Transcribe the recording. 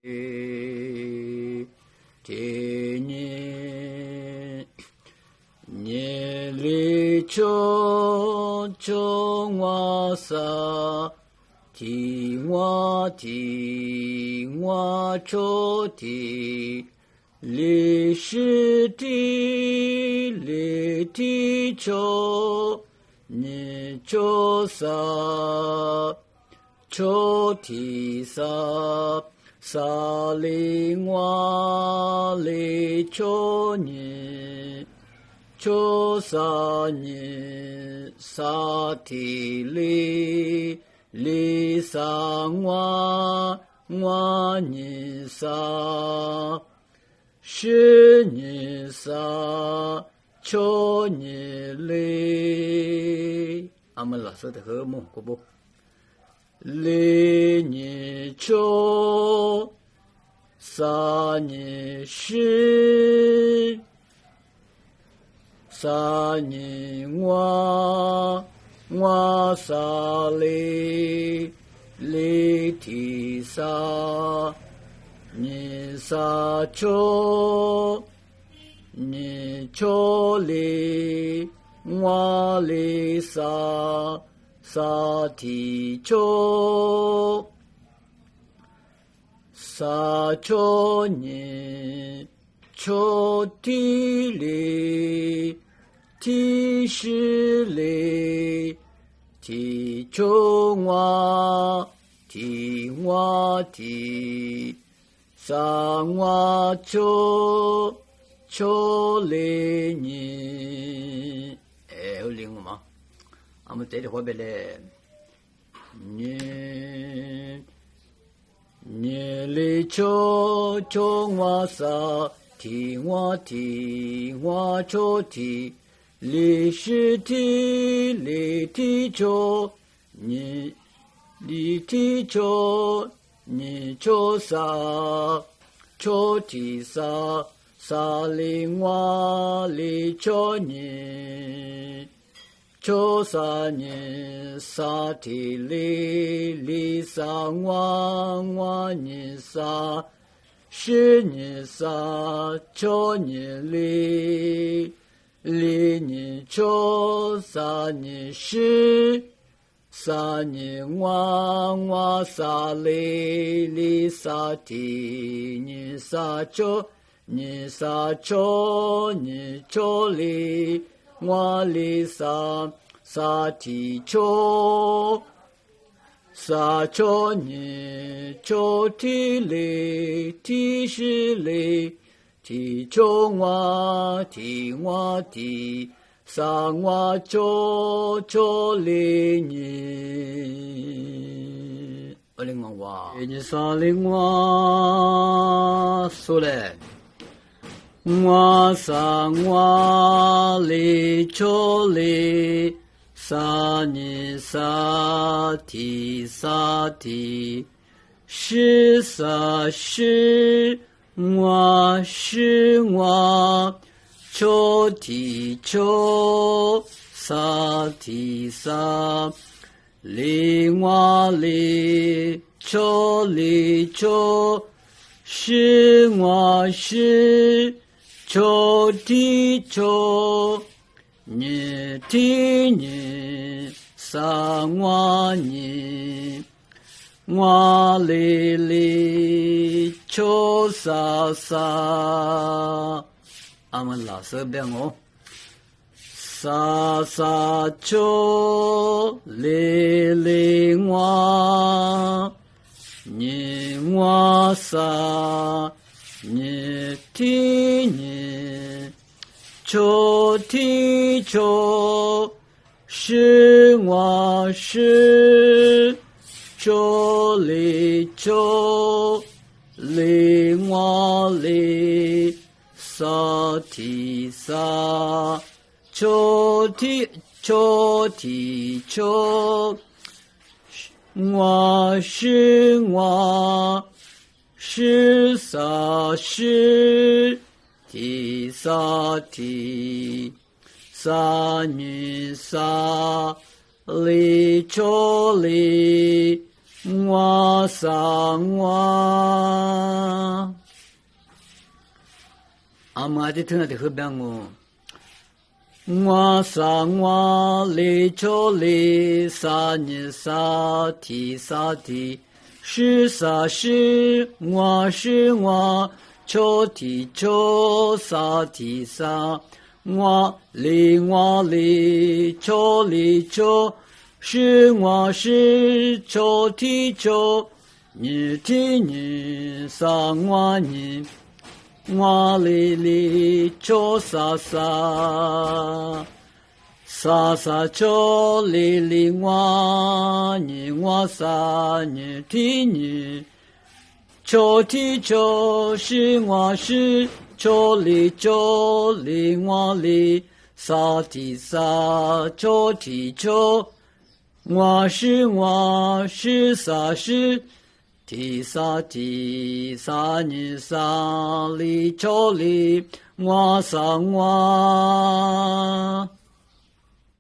天年年里秋秋瓦萨，听我秋啼，历史地里地秋，你秋萨秋啼萨。萨林瓦里秋年，秋萨年萨提里里萨瓦瓦年萨，十年萨秋年里。阿们老师的和睦，过不？历年秋，萨年十，萨年瓦萨里提萨，年萨秋，年秋里瓦里萨。萨提秋，萨秋年秋提里，提时里，提秋瓦提，三瓦秋里年，有灵吗？我们这里后边嘞，年里秋瓦萨，听我秋啼，历史地里地秋，你地秋，你秋萨秋啼萨，萨林瓦里秋年。秋萨年萨提里萨瓦年萨，十年萨秋年里年秋萨年十，萨年瓦萨里萨提年萨秋年秋里。瓦里萨提秋，萨秋年秋提里提时里，提秋瓦提三瓦秋里年。二零万瓦，一三零瓦，苏嘞。瓦萨瓦里秋里，萨尼萨提，十萨十瓦秋提秋，萨提萨，零瓦里秋里秋，十瓦十。秋提秋，年提年，三瓦年，瓦里秋萨萨。阿们老师变哦，萨秋里瓦，年瓦萨。年提年，秋提秋，十瓦十，秋里秋，零瓦里，萨提萨，秋提秋，瓦十瓦。十萨十，提萨提，萨尼萨里秋里，瓦萨瓦。阿妈的听的河边哦。我萨我里抽里萨尼萨提萨提，是萨是我是我，抽提抽萨提萨，我里抽里抽，是我是抽提抽，你提你萨我你。我里抽萨萨，萨萨抽里我你我萨你提你，抽提抽是我是抽里我里，萨提萨抽提抽，我是萨是。提萨提萨尼萨里抽里，我萨我。